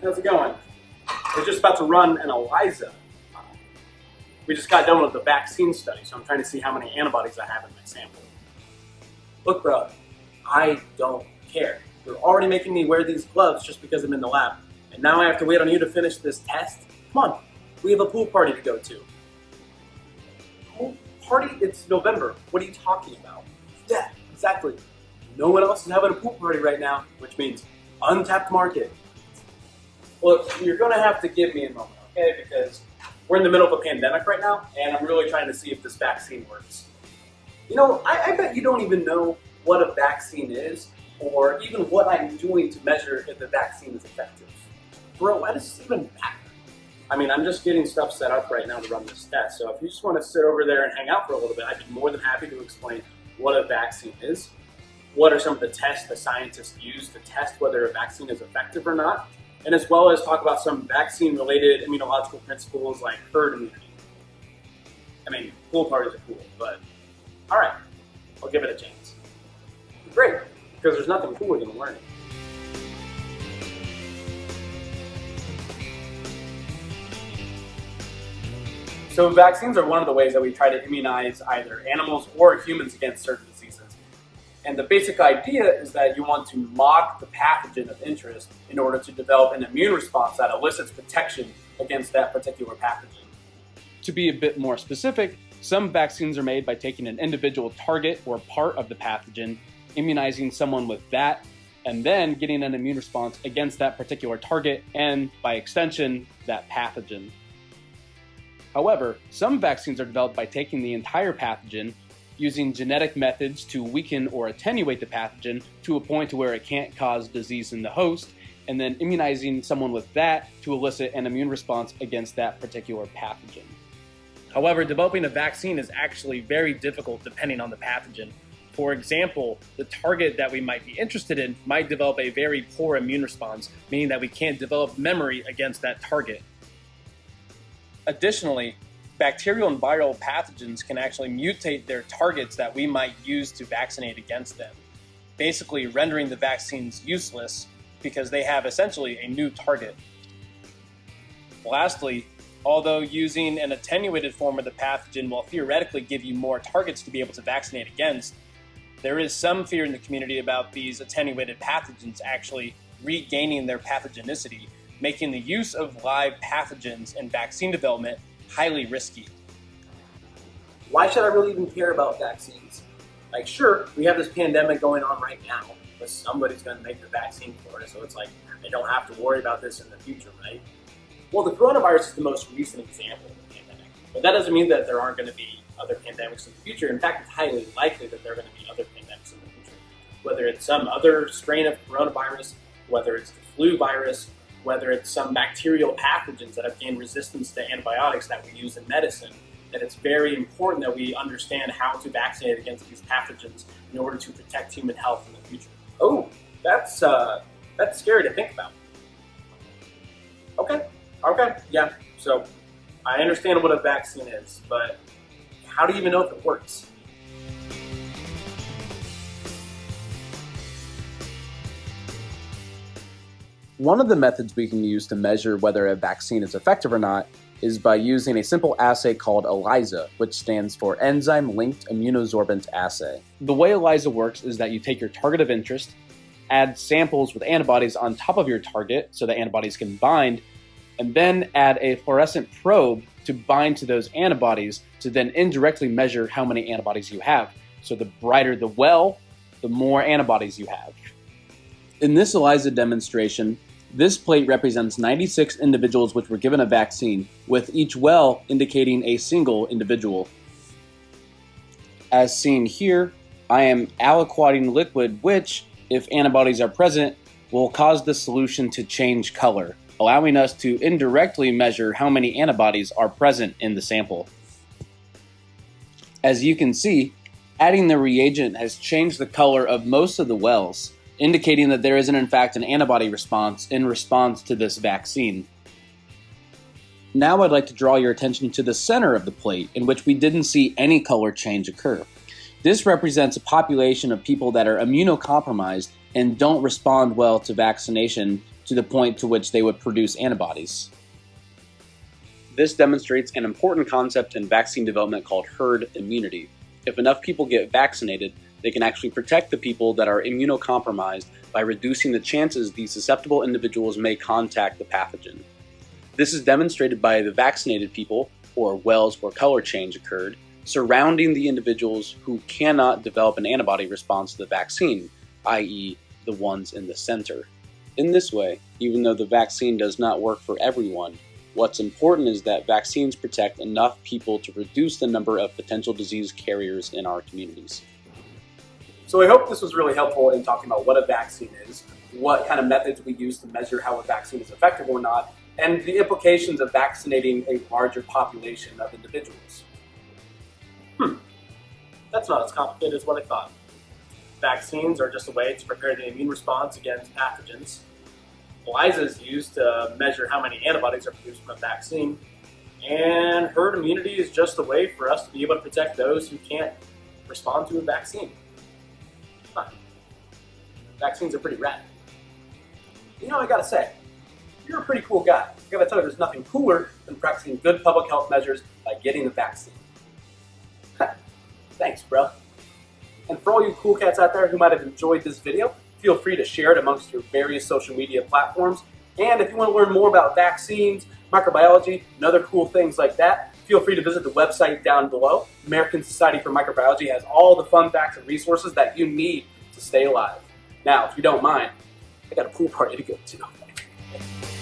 How's it going? We're just about to run an ELISA. We just got done with the vaccine study, so I'm trying to see how many antibodies I have in my sample. Look, bro, I don't care. You're already making me wear these gloves just because I'm in the lab. And now I have to wait on you to finish this test? Come on, we have a pool party to go to. Pool party? It's November. What are you talking about? Yeah, exactly. No one else is having a pool party right now, which means untapped market. Look, you're gonna have to give me a moment, okay? Because we're in the middle of a pandemic right now, and I'm really trying to see if this vaccine works. You know, I bet you don't even know what a vaccine is, or even what I'm doing to measure if the vaccine is effective. Bro, why does this even matter? I mean, I'm just getting stuff set up right now to run this test, so if you just want to sit over there and hang out for a little bit, I'd be more than happy to explain what a vaccine is, what are some of the tests the scientists use to test whether a vaccine is effective or not, and as well as talk about some vaccine-related immunological principles like herd immunity. I mean, pool parties are cool, but all right, I'll give it a chance. Great, because there's nothing cooler than learning. So vaccines are one of the ways that we try to immunize either animals or humans against certain diseases. And the basic idea is that you want to mock the pathogen of interest in order to develop an immune response that elicits protection against that particular pathogen. To be a bit more specific, some vaccines are made by taking an individual target or part of the pathogen, immunizing someone with that, and then getting an immune response against that particular target and, by extension, that pathogen. However, some vaccines are developed by taking the entire pathogen, using genetic methods to weaken or attenuate the pathogen to a point to where it can't cause disease in the host, and then immunizing someone with that to elicit an immune response against that particular pathogen. However, developing a vaccine is actually very difficult depending on the pathogen. For example, the target that we might be interested in might develop a very poor immune response, meaning that we can't develop memory against that target. Additionally, bacterial and viral pathogens can actually mutate their targets that we might use to vaccinate against them, basically rendering the vaccines useless because they have essentially a new target. Lastly, although using an attenuated form of the pathogen will theoretically give you more targets to be able to vaccinate against, there is some fear in the community about these attenuated pathogens actually regaining their pathogenicity, making the use of live pathogens in vaccine development highly risky. Why should I really even care about vaccines? Like, sure, we have this pandemic going on right now, but somebody's going to make the vaccine for it, so it's like, I don't have to worry about this in the future, right? Well, the coronavirus is the most recent example of the pandemic, but that doesn't mean that there aren't going to be other pandemics in the future. In fact, it's highly likely that there are going to be other pandemics in the future. Whether it's some other strain of coronavirus, whether it's the flu virus, whether it's some bacterial pathogens that have gained resistance to antibiotics that we use in medicine, that it's very important that we understand how to vaccinate against these pathogens in order to protect human health in the future. Oh, that's scary to think about. Okay, yeah, so I understand what a vaccine is, but how do you even know if it works? One of the methods we can use to measure whether a vaccine is effective or not is by using a simple assay called ELISA, which stands for Enzyme-Linked Immunosorbent Assay. The way ELISA works is that you take your target of interest, add samples with antibodies on top of your target so that antibodies can bind, and then add a fluorescent probe to bind to those antibodies to then indirectly measure how many antibodies you have. So the brighter the well, the more antibodies you have. In this ELISA demonstration, this plate represents 96 individuals which were given a vaccine, with each well indicating a single individual. As seen here, I am aliquoting liquid which, if antibodies are present, will cause the solution to change color, allowing us to indirectly measure how many antibodies are present in the sample. As you can see, adding the reagent has changed the color of most of the wells, indicating that there isn't in fact an antibody response in response to this vaccine. Now I'd like to draw your attention to the center of the plate, in which we didn't see any color change occur. This represents a population of people that are immunocompromised and don't respond well to vaccination to the point to which they would produce antibodies. This demonstrates an important concept in vaccine development called herd immunity. If enough people get vaccinated, they can actually protect the people that are immunocompromised by reducing the chances these susceptible individuals may contact the pathogen. This is demonstrated by the vaccinated people, or wells where color change occurred, surrounding the individuals who cannot develop an antibody response to the vaccine, i.e. the ones in the center. In this way, even though the vaccine does not work for everyone, what's important is that vaccines protect enough people to reduce the number of potential disease carriers in our communities. So I hope this was really helpful in talking about what a vaccine is, what kind of methods we use to measure how a vaccine is effective or not, and the implications of vaccinating a larger population of individuals. That's not as complicated as what I thought. Vaccines are just a way to prepare the immune response against pathogens. ELISA is used to measure how many antibodies are produced from a vaccine. And herd immunity is just a way for us to be able to protect those who can't respond to a vaccine. Vaccines are pretty rad. You know, I gotta say, you're a pretty cool guy. I gotta tell you, there's nothing cooler than practicing good public health measures by getting the vaccine. Thanks, bro. And for all you cool cats out there who might have enjoyed this video, feel free to share it amongst your various social media platforms. And if you want to learn more about vaccines, microbiology, and other cool things like that, feel free to visit the website down below. American Society for Microbiology has all the fun facts and resources that you need to stay alive. Now, if you don't mind, I got a pool party to go to.